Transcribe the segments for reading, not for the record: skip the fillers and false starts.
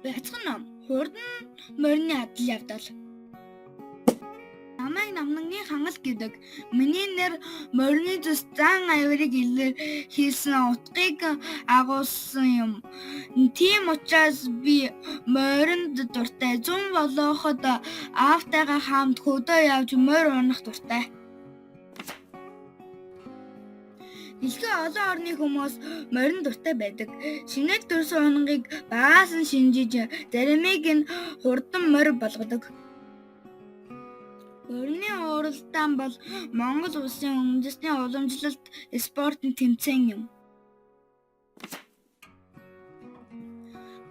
Бяцхан ном хурдан морины адал явдал. Намайг намнгийн хангал гэдэг. Миний нэр морины зүс зан авирыг хийсэн утгыг агуулсан юм. Тийм учраас би моринд дуртай. Зун болоход аавтайгаа хамт хөдөө явж морь унах дуртай. Дэлхийн олон орны хүмүүс морин дуртай байдаг. Шинээр төрсөн унангийг багаас нь шинжиж, заримыг нь хурдан морь болгодог. Морины уралдаан бол Монгол улсын үндэсний уламжлалт спортын тэмцээн юм.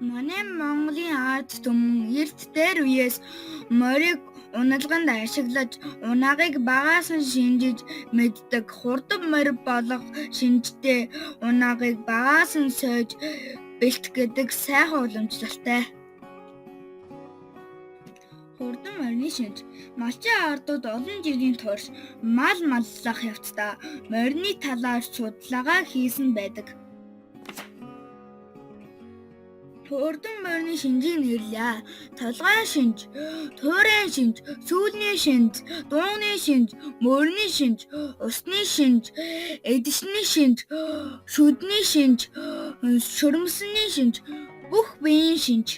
Манай Монголын ард түмэн эрт дээр үеэс морийг уналганд ашиглаж, унаагыг багаас нь шинжиж мэддэг. Хурдан морь болох шинжтэй унаагыг багаас нь сойж бэлтгэх гэдэг сайхан уламжлалтай. Хурдан морины шинж. Малчин ардууд олон жилийн турш мал маллах явцдаа морины талаар судалгаа хийсэн байдаг. Хурдан морины шинжийг нэрлэе. Толгойн шинж, туурайн шинж, сүүлний шинж, дууны шинж, мөрний шинж, усны шинж, эдшний шинж, шүдний шинж, шүрмсний шинж, бүх биеийн шинж.